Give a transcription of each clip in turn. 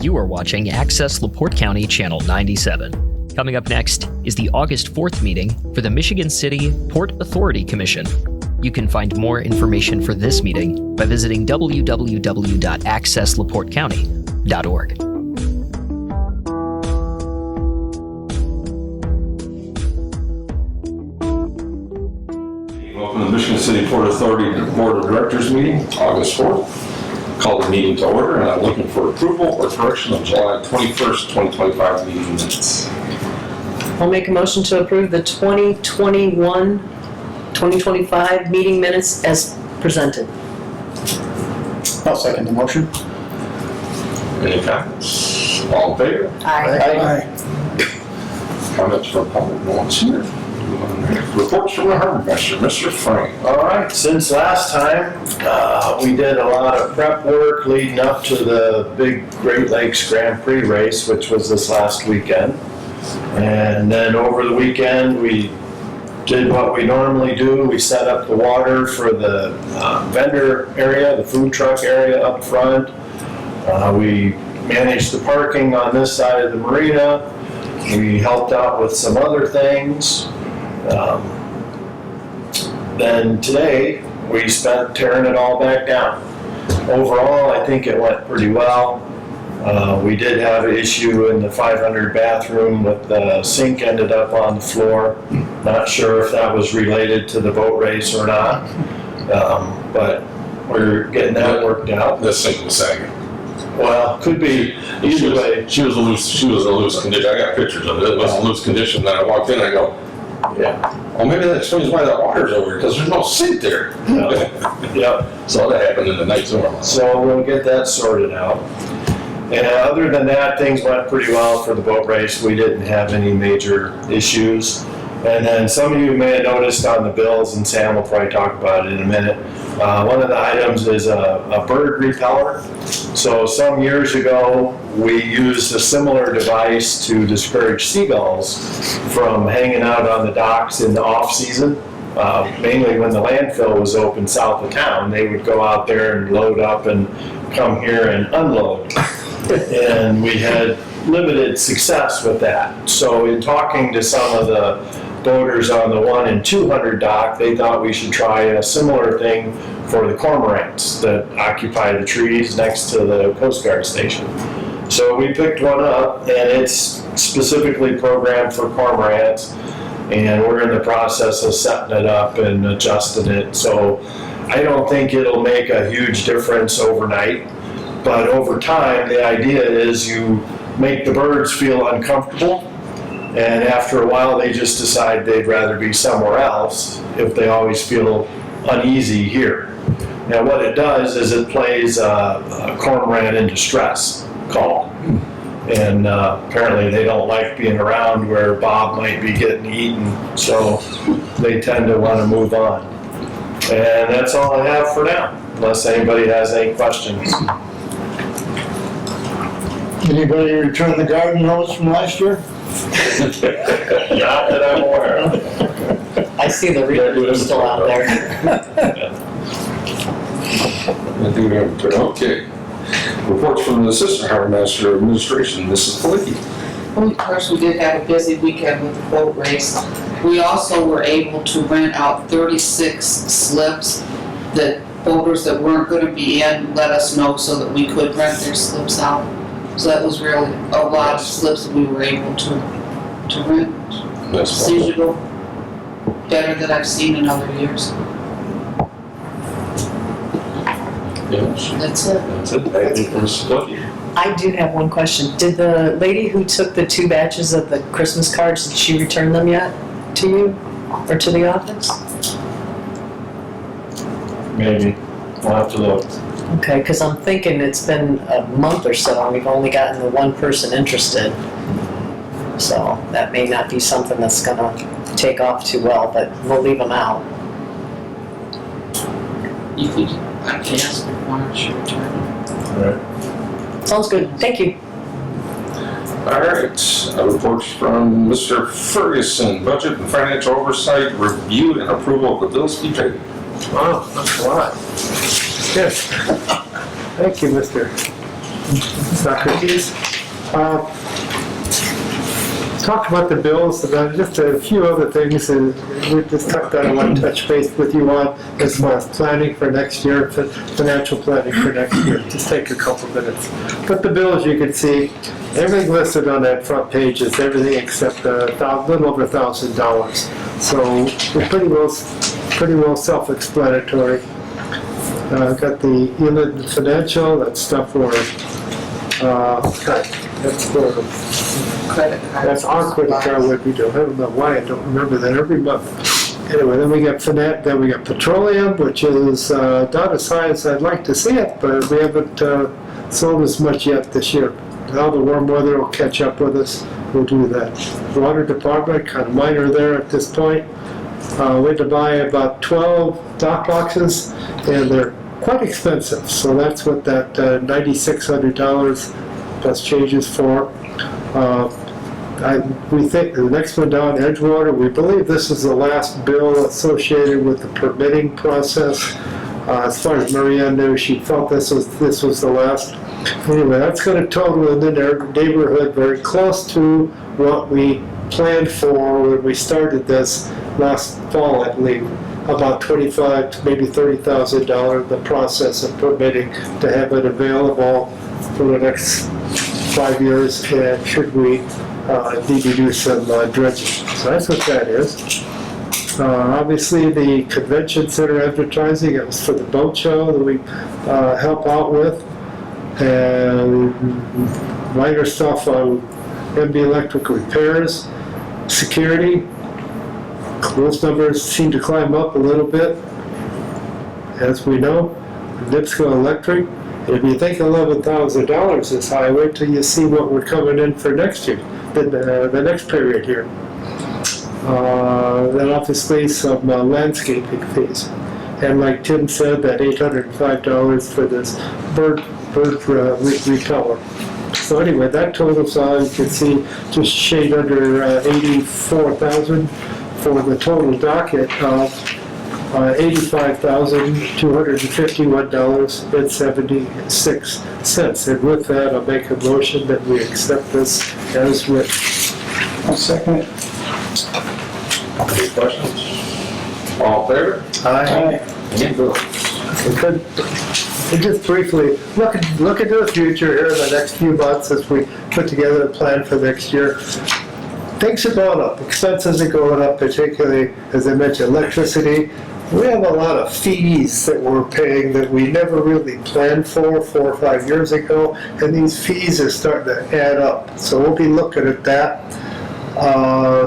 You are watching Access LaPorte County Channel 97. Coming up next is the August 4th meeting for the Michigan City Port Authority Commission. You can find more information for this meeting by visiting www.accesslaportecounty.org. Welcome to the Michigan City Port Authority Board of Directors meeting, August 4th. Call the meeting to order, and I'm looking for approval or correction of July 21st, 2025 meeting minutes. I'll make a motion to approve the 2021-2025 meeting minutes as presented. I'll second the motion. Any comments? All in favor? Aye. Comments from public? No one's here. Reports from the harbor master, Mr. Frank. All right, since last time, we did a lot of prep work leading up to the big Great Lakes Grand Prix race, which was this last weekend. And then over the weekend, we did what we normally do. We set up the water for the vendor area, the food truck area up front. We managed the parking on this side of the marina. We helped out with some other things. Then today, we spent tearing it all back down. Overall, I think it went pretty well. We did have an issue in the 500 bathroom with the sink ended up on the floor. Not sure if that was related to the boat race or not, but we're getting that worked out. The sink was sagging. Well, could be either way. She was a loose condition. I got pictures of it. It was a loose condition. Then I walked in and I go, Yeah. well, maybe that explains why that water's over here, because there's no sink there. Yep. So that happened in the night storm. So we'll get that sorted out. And other than that, things went pretty well for the boat race. We didn't have any major issues. And then some of you may have noticed on the bills, and Sam will probably talk about it in a minute, one of the items is a bird repeller. So some years ago, we used a similar device to discourage seagulls from hanging out on the docks in the off-season. Mainly when the landfill was open south of town, they would go out there and load up and come here and unload. And we had limited success with that. So in talking to some of the boaters on the 1 and 200 dock, they thought we should try a similar thing for the cormorants that occupy the trees next to the Coast Guard station. So we picked one up, and it's specifically programmed for cormorants, and we're in the process of setting it up and adjusting it. So I don't think it'll make a huge difference overnight, but over time, the idea is you make the birds feel uncomfortable, and after a while, they just decide they'd rather be somewhere else if they always feel uneasy here. Now, what it does is it plays a cormorant in distress call. And apparently they don't like being around where Bob might be getting eaten, so they tend to want to move on. And that's all I have for now, unless anybody has any questions. Anybody return the garden hose from last year? Not that I'm aware of. I see the readers are still out there. Okay. Reports from the Assistant Harbor Master of Administration, Mrs. Palicki. Well, of course, we did have a busy weekend with the boat race. We also were able to rent out 36 slips that boaters that weren't going to be in let us know so that we could rent their slips out. So that was really a lot of slips that we were able to rent. That's Seems to go better than I've seen in other years. Yes. That's it. That's it. Thank you, Mrs. Palicki. I do have one question. Did the lady who took the 2 batches of the Christmas cards, did she return them yet to you or to the office? Maybe. We'll have to look. Okay, because I'm thinking it's been a month or so and we've only gotten the 1 person interested. So that may not be something that's gonna take off too well, but we'll leave them out. You could, I can ask her why don't she return. All right. Sounds good. Thank you. All right. Reports from Mr. Ferguson, Budget and Financial Oversight, Review and Approval of the bills to be paid. Wow, that's a lot. Yes. Thank you, Mr. Socrates. Talked about the bills, and just a few other things, and we just talked on, I want to touch base with you on as far as planning for next year, financial planning for next year. Just take a couple minutes. But the bills, you can see, everything listed on that front page is everything except a little over $1,000. So we're pretty well self-explanatory. Got the Inland Financial, that's stuff for, that's for, Credit card. that's our credit card, what we do. I don't know why, I don't remember that every month. Anyway, then we got then we got petroleum, which is not as high as I'd like to see it, but we haven't sold as much yet this year. Now the warm weather will catch up with us, we'll do that. Water department, kind of minor there at this point. We had to buy about 12 dock boxes, and they're quite expensive, so that's what that $9,600 plus changes for. We think the next one down, Edgewater, we believe this is the last bill associated with the permitting process. As far as Marianne knew, she felt this was the last. Anyway, that's going to total in the neighborhood very close to what we planned for when we started this last fall, I believe. About $25,000 to maybe $30,000, the process of permitting to have it available for the next 5 years, and should we need to do some dredging. So that's what that is. Obviously, the convention center advertising, it was for the boat show that we help out with, and minor stuff on MB Electric repairs, security. Those numbers seem to climb up a little bit, as we know. NIPSCO Electric, if you think $11,000 is high, wait till you see what we're coming in for next year, the next period here. Then obviously some landscaping fees. And like Tim said, that $805 for this bird repeller. So anyway, that totals out, you can see, just shade under 84,000 for the total docket of $85,251.76. And with that, I'll make a motion that we accept this as written. I'll second it. Any questions? All in favor? Aye. Any opposed? Good. And just briefly, look into the future here in the next few months as we put together a plan for next year. Things are going up, expenses are going up, particularly, as I mentioned, electricity. We have a lot of fees that we're paying that we never really planned for 4 or 5 years ago, and these fees are starting to add up. So we'll be looking at that.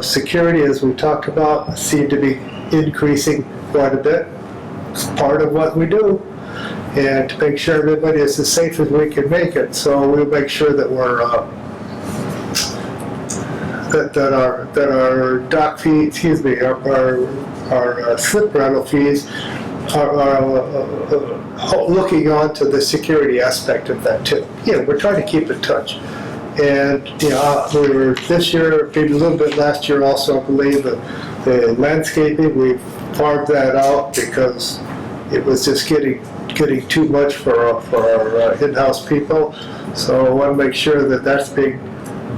Security, as we talked about, seem to be increasing quite a bit. It's part of what we do, and to make sure everybody is as safe as we can make it. So we'll make sure that we're that our dock fee, excuse me, our slip rental fees are looking on to the security aspect of that too. We're trying to keep in touch. And we were this year, maybe a little bit last year also, I believe, the landscaping, we farmed that out because it was just getting too much for our in-house people. So I want to make sure that that's being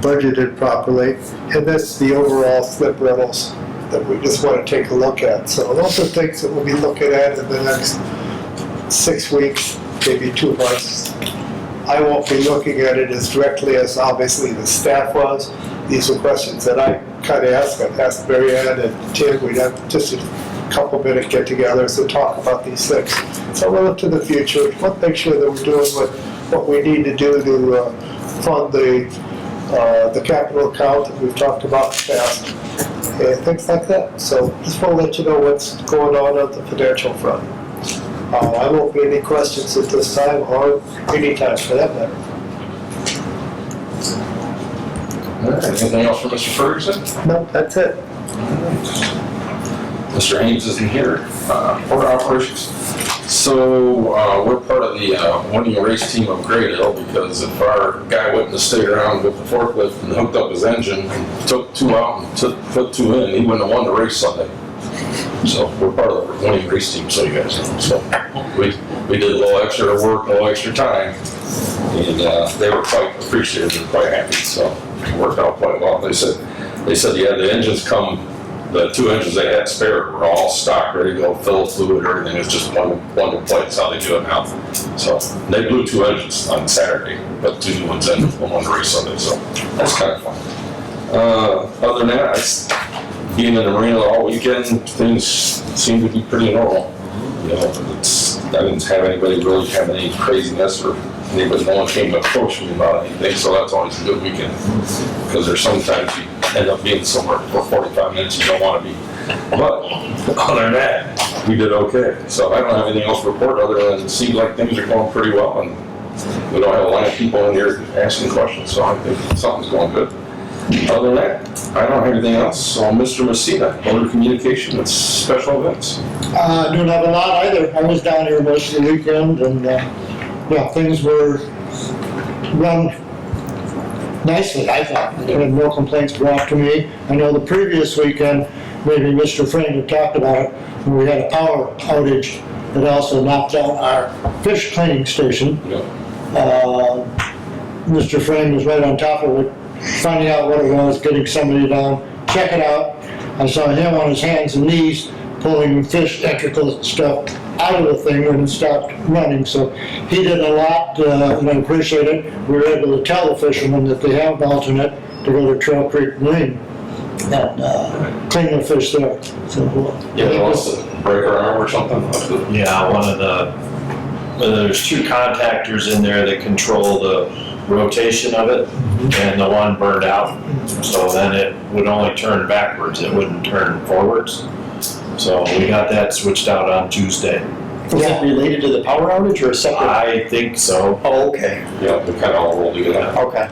budgeted properly. And that's the overall slip rentals that we just want to take a look at. So those are things that we'll be looking at in the next 6 weeks, maybe 2 months. I won't be looking at it as directly as obviously the staff was. These are questions that I kind of asked. I've asked Marianne and Tim. We'd have just a couple minute get-togethers to talk about these things. So we'll look to the future. We'll make sure that we're doing what we need to do to fund the capital account that we've talked about in the past, and things like that. So just want to let you know what's going on the financial front. I won't be any questions at this time, or any time for that matter. All right, anything else for Mr. Ferguson? No, that's it. Mr. Ames isn't here. Port operations. So we're part of the winning race team of Graydale, because if our guy wouldn't have stayed around with the forklift and hooked up his engine and took 2 out and put 2 in, he wouldn't have won the race Sunday. So we're part of the winning race team, so you guys know. So we we did a little extra work, a little extra time, and they were quite appreciative and quite happy, so it worked out quite well. They said, yeah, the engines come, the 2 engines they had spare were all stock, ready to go, fill of fluid, everything. It's just one to play. That's how they do it now. So they blew 2 engines on Saturday, but 2 new ones in one race Sunday, so that's kind of fun. Other than that, being in the marina all weekend, things seem to be pretty normal. You know, I didn't have anybody really have any craziness or anybody, no one came to approach me about anything, so that's always a good weekend. Because there's sometimes you end up being somewhere for 45 minutes you don't want to be. But other than that, we did okay. So I don't have anything else to report other than it seems like things are going pretty well, and we don't have a lot of people in here asking questions, so I think something's going good. Other than that, I don't have anything else. So Mr. Messina, Motor Communication and Special Events. Don't have a lot either. I was down here most of the weekend and, yeah, things were run nicely, I thought. I had no complaints brought to me. I know the previous weekend, maybe Mr. Frame had talked about it, when we had a power outage that also knocked down our fish cleaning station. Yeah. Mr. Frame was right on top of it, finding out what it was, getting somebody down, check it out. I saw him on his hands and knees pulling fish electrical stuff out of the thing when it stopped running. So he did a lot, and I appreciate it. We were able to tell the fishermen that they have an alternate to go to Trail Creek Marine and clean their fish there. So, Yeah, they want to break our arm or something? Yeah, there's 2 contactors in there that control the rotation of it, and the one burned out. So then it would only turn backwards, it wouldn't turn forwards. So we got that switched out on Tuesday. Was it related to the power outage or a separate? I think so. Oh, okay, Yeah, we kind of all rolled together. okay.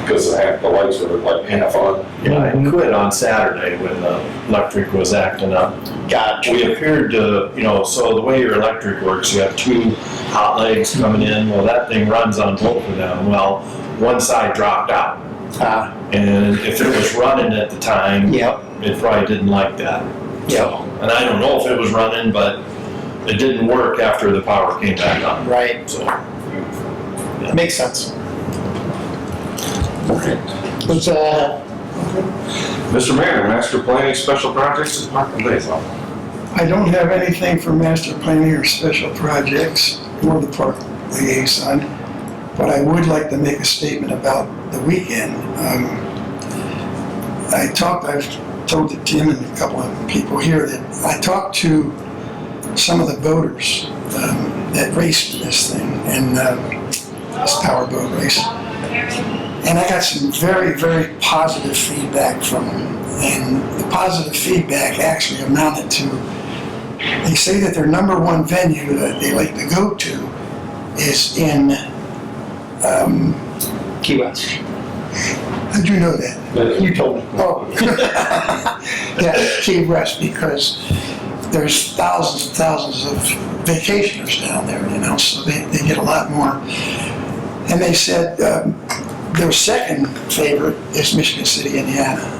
Because the lights were like half on. Yeah, I quit on Saturday when the electric was acting up. Gotcha. We appeared to, so the way your electric works, you have 2 hot legs coming in. Well, that thing runs on both of them. Well, one side dropped out. And if it was running at the time, Yep. it probably didn't like that. Yep. And I don't know if it was running, but it didn't work after the power came back on. Right, So, makes sense. It's, Mr. Mayor, Master Planning Special Projects and Park and Liaison. I don't have anything for master planning or special projects, nor the park liaison, but I would like to make a statement about the weekend. I've told to Tim and a couple of people here that I talked to some of the boaters that raced this thing, and this powerboat race. And I got some very, very positive feedback from them. And the positive feedback actually amounted to, they say that their number 1 venue that they like to go to is in, Key West. how'd you know that? You told me. Oh, yeah, Key West, because there's thousands and thousands of vacationers down there, so they get a lot more. And they said their second favorite is Michigan City, Indiana.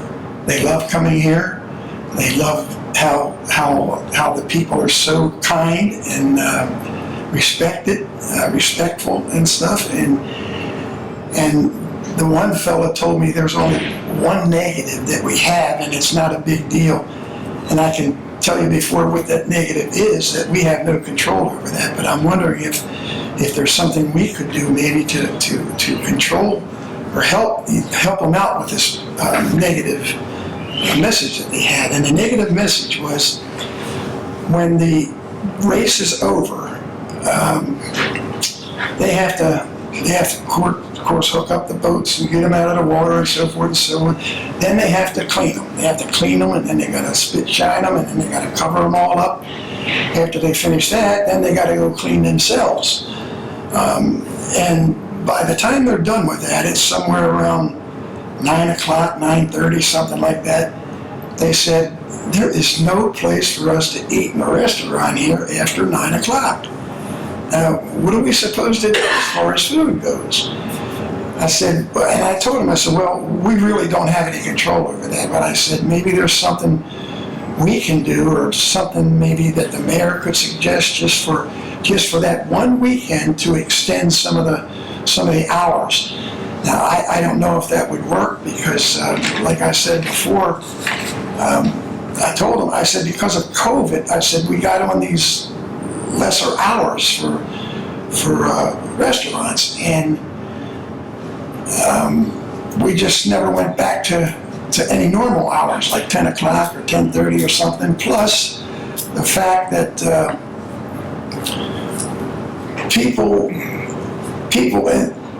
They love coming here. They love how the people are so kind and respectful and stuff. And the one fella told me there's only one negative that we have, and it's not a big deal. And I can tell you before what that negative is, that we have no control over that. But I'm wondering if there's something we could do maybe to control or help them out with this negative message that they had. And the negative message was, when the race is over, they have to of course hook up the boats and get them out of the water and so forth and so on. Then they have to clean them. They have to clean them, and then they got to spit shine them, and then they got to cover them all up. After they finish that, then they got to go clean themselves. And by the time they're done with that, it's somewhere around 9 o'clock, 9:30, something like that. They said, there is no place for us to eat in a restaurant here after 9 o'clock. Now, what are we supposed to do as far as food goes? I said, and I told him, I said, well, we really don't have any control over that, but I said, maybe there's something we can do, or something maybe that the mayor could suggest just for just for that one weekend to extend some of the hours. Now, I don't know if that would work because, like I said before, I told them, I said, because of COVID, I said, we got on these lesser hours for restaurants, and we just never went back to any normal hours, like 10 o'clock or 10:30 or something. Plus, the fact that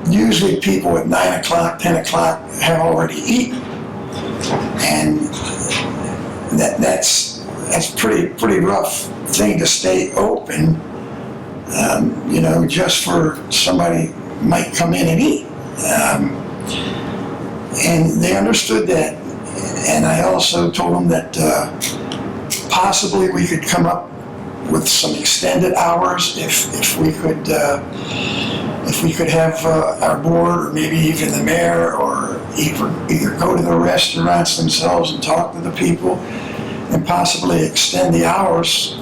usually people at 9 o'clock, 10 o'clock have already eaten, and that's pretty rough thing to stay open, just for somebody might come in and eat. And they understood that, and I also told them that possibly we could come up with some extended hours if we could have our board, or maybe even the mayor, or either go to the restaurants themselves and talk to the people, and possibly extend the hours,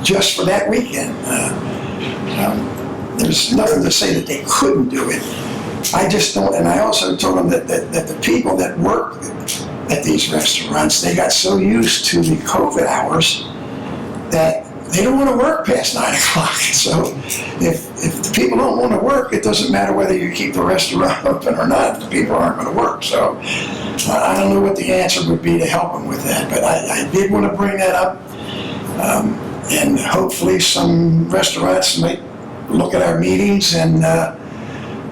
just for that weekend. There's nothing to say that they couldn't do it. I just don't, and I also told them that the people that work at these restaurants, they got so used to the COVID hours that they don't want to work past 9 o'clock. So if the people don't want to work, it doesn't matter whether you keep the restaurant open or not. The people aren't going to work. So I don't know what the answer would be to help them with that, but I did want to bring that up. And hopefully some restaurants might look at our meetings and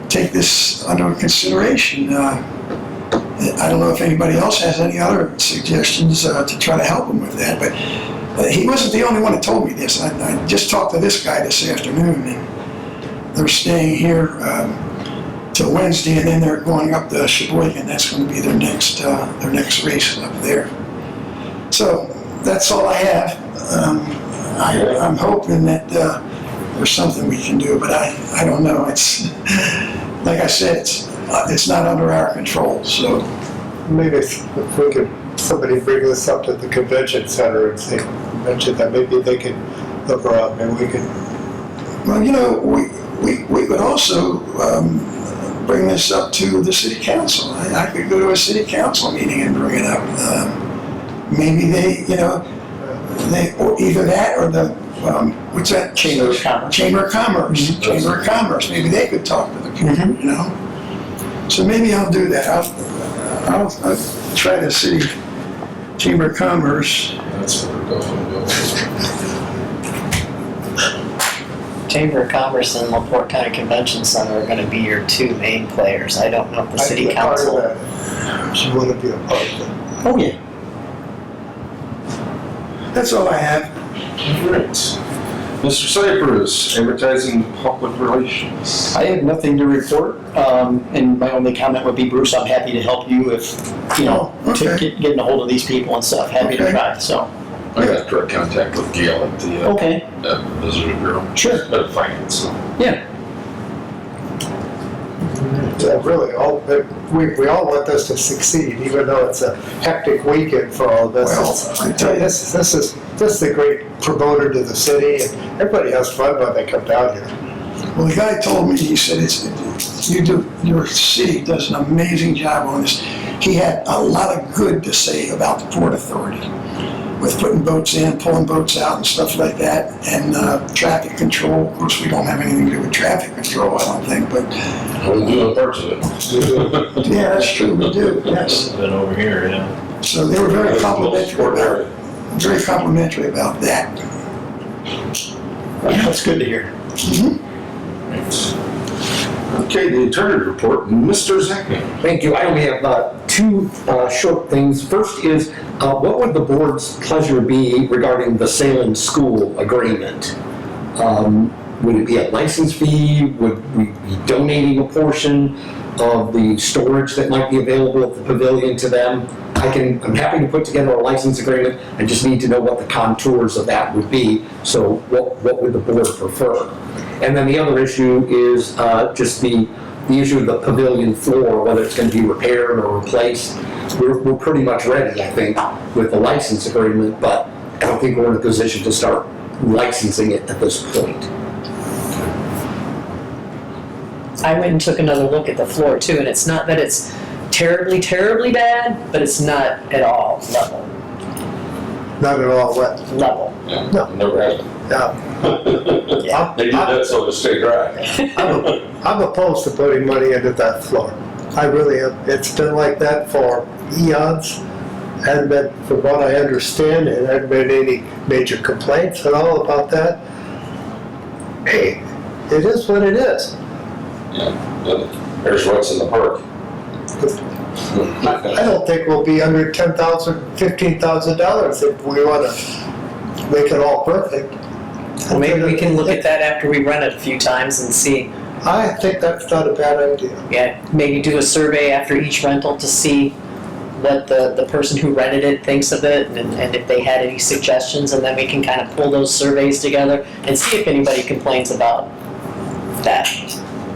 take this under consideration. I don't know if anybody else has any other suggestions to try to help them with that, but he wasn't the only one that told me this. I just talked to this guy this afternoon, and they're staying here till Wednesday, and then they're going up to Sheboygan. That's going to be their next race up there. So that's all I have. I'm hoping that there's something we can do, but I don't know. It's like I said, it's not under our control. So Maybe if we could, somebody bring this up to the convention center and say, mention that maybe they could look around, maybe we could. Well, we could also bring this up to the city council. I could go to a city council meeting and bring it up. Maybe they, or either that or the, what's that? Chamber of Commerce. Chamber of Commerce. Mm-hmm. Chamber of Commerce. Maybe they could talk to the people, So maybe I'll do that. I'll try the city Chamber of Commerce. That's what we're going to Chamber of Commerce and LaPorte County Convention Center are going to be your two main players. I don't know if the city I'd be a part of council. that. She want to be a part of it. Oh, yeah. That's all I have. do. Right. Mr. Cypress, advertising public relations. I have nothing to report, and my only comment would be, Bruce, I'm happy to help you if, Okay. getting a hold of these people and stuff. Happy to Okay. try, so. I got direct contact with Gail at the Okay, Visitor Bureau. Sure. At Finance. So. yeah. Really, we all want this to succeed, even though it's a hectic weekend for all of us. Well, I tell you, This is a great promoter to the city, and everybody has fun when they come down here. Well, the guy told me, he said, your city does an amazing job on this. He had a lot of good to say about the Port Authority, with putting boats in, pulling boats out and stuff like that, and traffic control. Of course, we don't have anything to do with traffic control, I don't think, but We'll do parts of it. yeah, that's true, we do, yes. Been over here, yeah. So they were very complimentary about that. That's good to hear. Okay, the attorney report, Mr. Zachman. Thank you. I only have two short things. First is, what would the board's pleasure be regarding the Salem School agreement? Would it be a license fee? Would we be donating a portion of the storage that might be available at the pavilion to them? I'm happy to put together a license agreement. I just need to know what the contours of that would be. So what would the board prefer? And then the other issue is just the issue of the pavilion floor, whether it's going to be repaired or replaced. We're pretty much ready, I think, with the license agreement, but I don't think we're in a position to start licensing it at this point. I went and took another look at the floor too, and it's not that it's terribly, terribly bad, but it's not at all level. Not at all wet. Level. Yeah, No. never has been. Yeah. They did that so to stay dry. I'm opposed to putting money into that floor. I really am. It's been like that for eons. Hasn't been, from what I understand, there hasn't been any major complaints at all about that. Hey, it is what it is. Yeah, but there's what's in the park. I don't think we'll be under $10,000, $15,000 if we want to make it all perfect. Well, maybe we can look at that after we run it a few times and see, I think that's not a bad idea. yeah, maybe do a survey after each rental to see what the person who rented it thinks of it and if they had any suggestions, and then we can kind of pull those surveys together and see if anybody complains about that.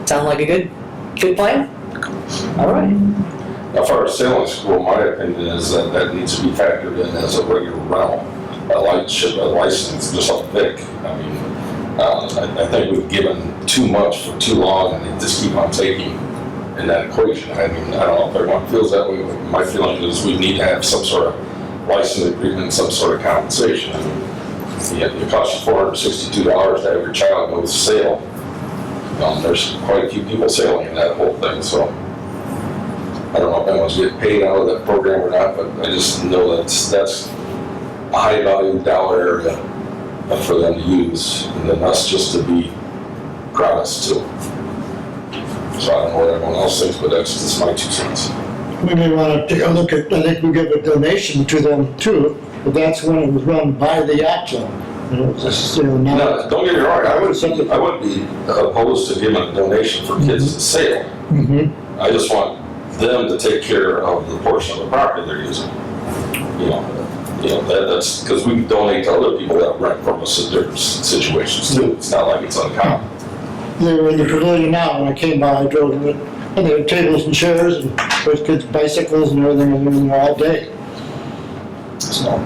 Sound like a good plan? All right. As far as sailing school, my opinion is that that needs to be factored in as a regular rental. A license, just like Vic. I mean, I think we've given too much for too long, and they just keep on taking in that equation. I mean, I don't know if everyone feels that way, but my feeling is we need to have some sort of license agreement, some sort of compensation. I mean, it costs you $462 to have your child go sail. There's quite a few people sailing in that whole thing, so I don't know if anyone's getting paid out of that program or not, but I just know that's a high value dollar area for them to use, and then us just to be promised to. So I don't know what everyone else thinks, but that's just my 2 cents. We may want to take a look at, I think we give a donation to them too, but that's when it was run by the yacht club. You know, just, you know, now. No, don't get me wrong, I wouldn't be opposed to giving a donation for kids to sail. Mm-hmm. I just want them to take care of the portion of the property they're using. That's because we donate to other people that rent from us in different situations too. It's not like it's uncommon. They were in the pavilion now, when I came by, I drove them, and there were tables and chairs, and there's kids' bicycles and everything, and they were there all day. So,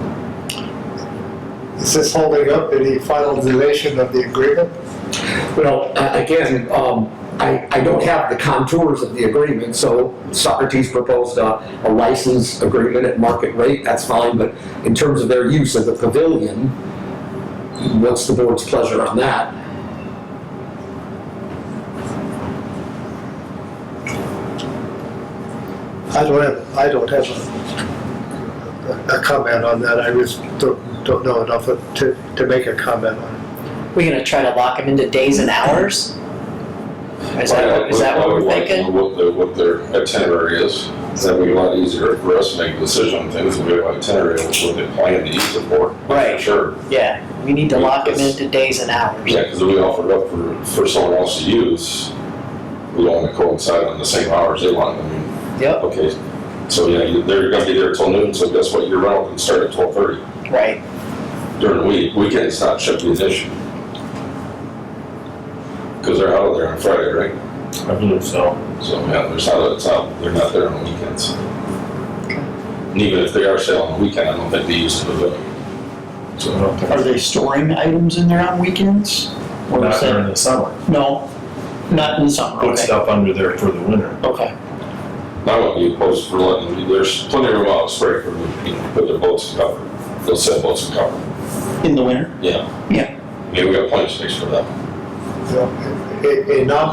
Is this holding up any finalization of the agreement? Well, again, I don't have the contours of the agreement, so Socrates proposed a license agreement at market rate, that's fine, but in terms of their use of the pavilion, what's the board's pleasure on that? I don't have a comment on that. I just don't know enough to make a comment on it. We're gonna try to lock them into days and hours? Is that what we're thinking? What their itinerary is. That would be a lot easier for us to make a decision on things if we have an itinerary, what they plan to use it for. Right. Sure. Yeah, we need to lock them into days and hours. Yeah, because if we offer it up for someone else to use, we don't want to coincide on the same hours they want. I mean, Yep, okay, so yeah, they're gonna be there till noon, so guess what, your rental can start at 12:30 right. during the week. Weekends not should be an issue. Because they're out of there on Friday, right? I believe so. So, yeah, they're not there on the weekends. And even if they are sailing on the weekend, I don't think they use the pavilion. So, Are they storing items in there on weekends? Or Not is that- during the summer. No, not in the summer, Put okay. stuff under there for the winter. Okay, I wouldn't be opposed for letting them, there's plenty of room out of spray for them to put their boats in cover. They'll sail boats in cover. in the winter? Yeah. Yeah. Yeah, we got plenty of space for that. A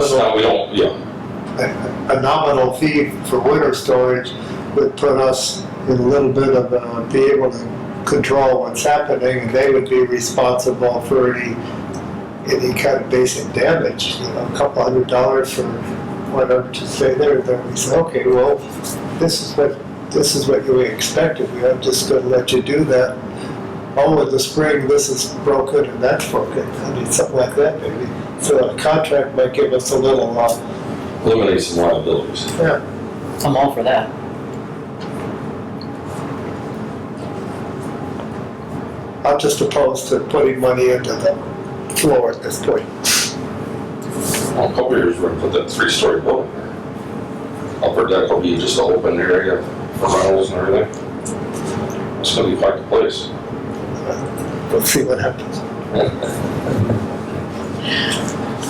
So now we don't, yeah. a nominal fee for winter storage would put us in a little bit of, be able to control what's happening, and they would be responsible for any kind of basic damage, you know, a couple $100 for whatever to stay there. Then we say, okay, well, this is what we expected. We are just gonna let you do that. Oh, in the spring, this is broken and that's broken. I mean, something like that maybe. So a contract might give us a little, Eliminate some liabilities. yeah. I'm all for that. I'm just opposed to putting money into the floor at this point. Well, a couple of years, we're gonna put that 3-story building there. Upper deck will be just an open area for rentals and everything. It's gonna be quite the place. We'll see what happens.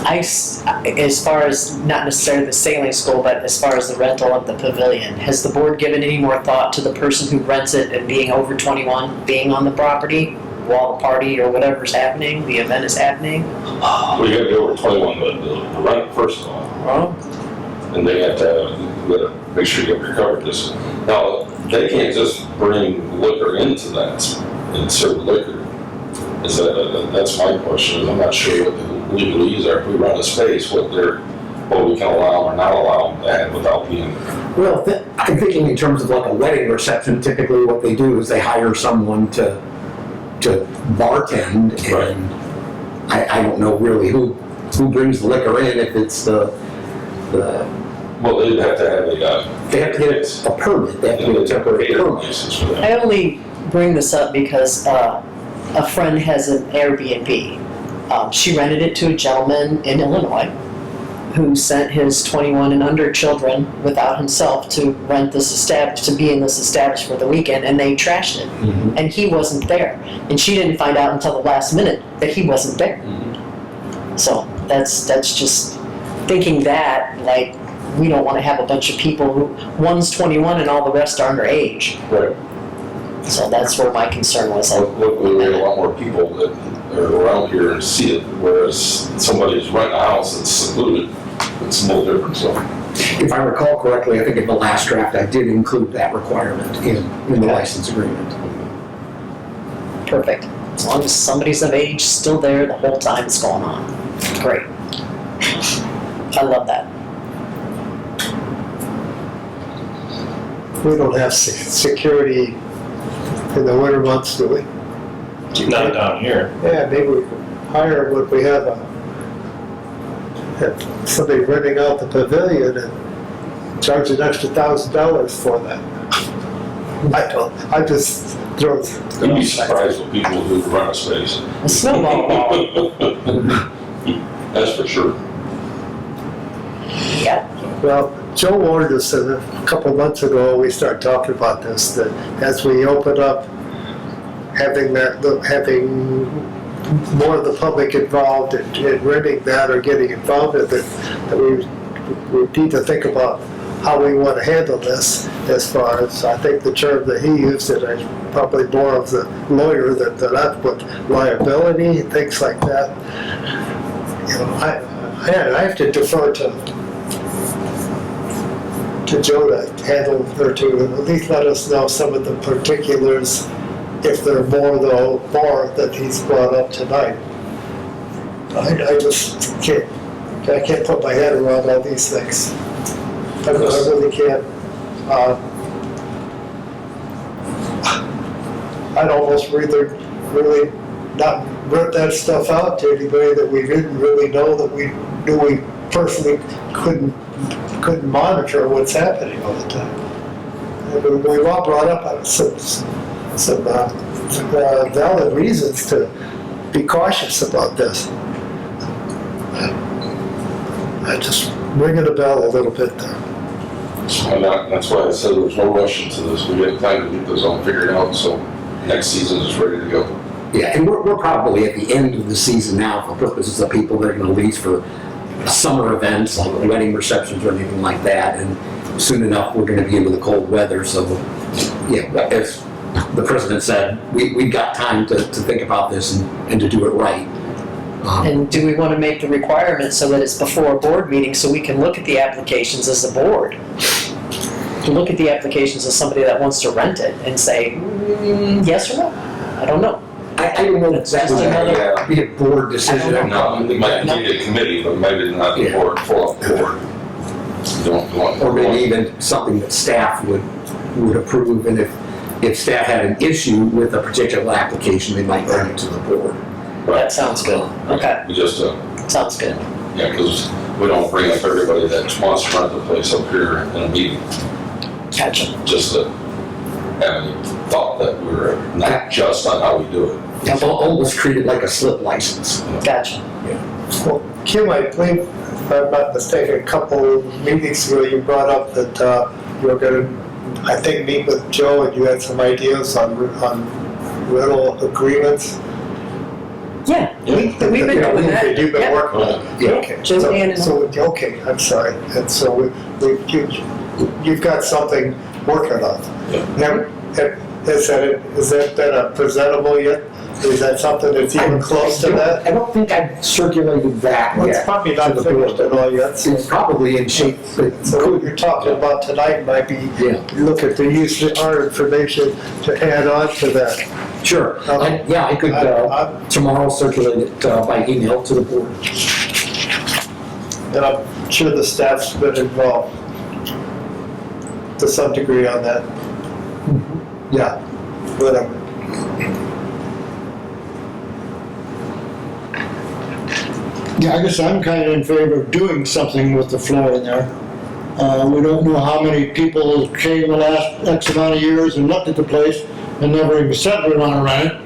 As far as, not necessarily the sailing school, but as far as the rental of the pavilion, has the board given any more thought to the person who rents it and being over 21, being on the property while the party or whatever's happening, the event is happening? Well, you gotta be over 21 to rent it, first of all. Well, And they have to, you gotta make sure you have your coverages. Now, they can't just bring liquor into that and serve liquor. That's my question. I'm not sure what the legalese are. If we run a space, what we can allow or not allow them to have without being. Well, I'm thinking in terms of like a wedding reception, typically what they do is they hire someone to bartend, and I don't know really who brings the liquor in, if it's the Well, they'd have to have they have to get a permit, they have to get a temporary permit. license for that. I only bring this up because a friend has an Airbnb. She rented it to a gentleman in Illinois who sent his 21 and under children without himself to rent this to be in this establishment for the weekend, and they trashed it. Mhm. And he wasn't there. And she didn't find out until the last minute that he wasn't there. So that's just thinking that, like, we don't want to have a bunch of people who, one's 21 and all the rest are underage. Right. So that's where my concern was. Luckily, we have a lot more people that are around here and see it, whereas somebody's renting a house that's secluded, it's no different, so. If I recall correctly, I think in the last draft, I did include that requirement in the license agreement. Perfect. As long as somebody's of age still there the whole time it's going on. Great. I love that. We don't have security in the winter months, do we? Not down here. Yeah, maybe we could hire, would we have somebody renting out the pavilion and charge an extra $1,000 for that? I just throw. You'd be surprised with people who run a space. A snowball ball. That's for sure. Yeah. Well, Joe warned us a couple months ago, we started talking about this, that as we open up, having more of the public involved in renting that or getting involved with it, that we need to think about how we want to handle this as far as, I think the term that he used, it is probably more of the lawyer than that, but liability, things like that. You know, I have to defer to Joe to handle, or to at least let us know some of the particulars, if there are more that he's brought up tonight. I just can't put my head around all these things. I really can't. I'd almost rather really not rent that stuff out to anybody that we didn't really know, that we knew we personally couldn't monitor what's happening all the time. And we've all brought up some valid reasons to be cautious about this. I just ringing a bell a little bit there. That's why I said there's no rush into this. We have time to get this all figured out, so next season is ready to go. Yeah, and we're probably at the end of the season now for purposes of people that are going to lease for summer events like wedding receptions or anything like that, and soon enough we're going to be into the cold weather. So, yeah, as the president said, we've got time to think about this and to do it right. And do we want to make the requirement so that it's before a board meeting so we can look at the applications as a board? To look at the applications as somebody that wants to rent it and say, yes or no? I don't know. I don't know if that would be a board decision. No, it might be a committee, but maybe not the board, full board. Or maybe even something that staff would approve, and if staff had an issue with a particular application, they might bring it to the board. That sounds good. Okay, We just, sounds good. yeah, because we don't bring up everybody that wants to rent the place up here in a meeting, Gotcha. just to have any thought that we're not just on how we do it. It's almost treated like a slip license. Gotcha. Well, Kim, I believe, if I'm not mistaken, a couple meetings ago, you brought up that you were going to, I think, meet with Joe, and you had some ideas on rental agreements. Yeah. We've been doing that. You've been Yep. working on it? Yeah. Okay. Jim, So- Dan, and So, okay, I'm sorry. And so you've got something working on. Is that been presentable yet? Is that something that's even close to that? I don't think I've circulated that Well, it's yet. probably not finished at all yet. So It's probably in shape, but so what you're talking about tonight might be, Yeah. look at the use of our information to add on to that. sure. Yeah, I could tomorrow circulate it by email to the board. And I'm sure the staff's been involved to some degree on that. Yeah, whatever. Yeah, I guess I'm kind of in favor of doing something with the floor in there. We don't know how many people came the last X amount of years and looked at the place and never even said we want to rent it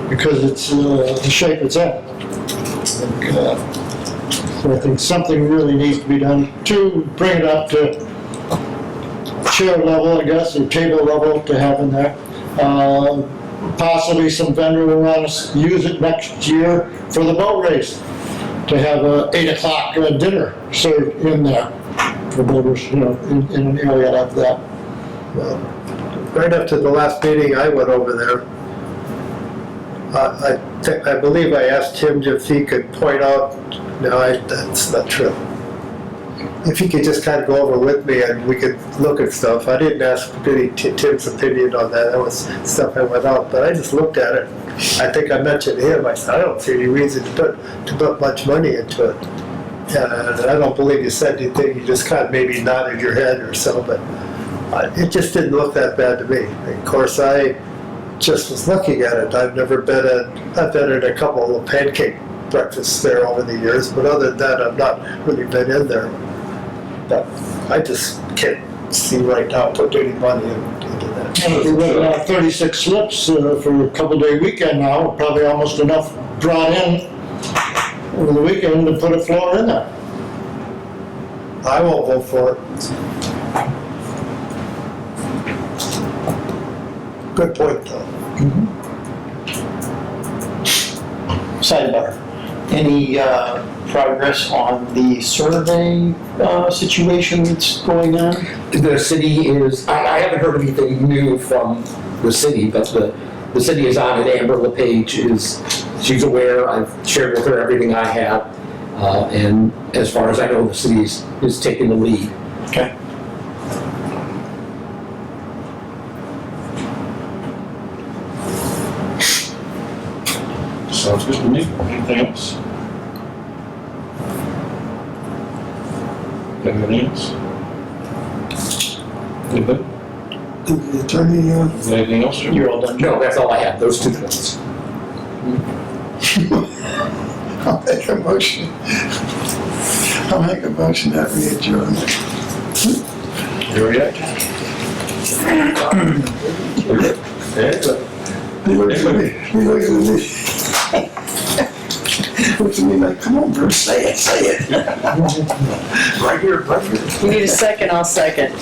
because it's the shape it's in. So I think something really needs to be done to bring it up to chair level, I guess, or table level to have in there. Possibly some vendor will want to use it next year for the boat race, to have a 8 o'clock dinner served in there for boaters, in an area like that. Well, right up to the last meeting, I went over there. I believe I asked him if he could point out, no, that's not true. If he could just kind of go over with me and we could look at stuff. I didn't ask Tim's opinion on that. That was stuff I went out, but I just looked at it. I think I mentioned to him, I said, I don't see any reason to put much money into it. And I don't believe you said anything, you just kind of maybe nodded your head or so, but it just didn't look that bad to me. Of course, I just was looking at it. I've been at a couple of pancake breakfasts there over the years, but other than that, I've not really been in there. But I just can't see right now putting any money into that. We went 36 slips for a couple-day weekend now, probably almost enough brought in over the weekend to put a floor in there. I won't vote for it. Good point, though. Sidebar. Any progress on the survey situation that's going on? The city is, I haven't heard anything new from the city, but the city is on it. Amber LePage she's aware. I've shared with her everything I have. And as far as I know, the city is taking the lead. Okay. Sounds good to me. Anything else? Anything else? Good. The attorney, Anything else, Jim? You're all done. No, that's all I have, those 2 points. I'll make a motion. I'll make a motion that we adjourn. Here we are. He looks at me, he looks at me. Looks at me like, come on, Bruce, say it. Right here, right here. You need a second, I'll second.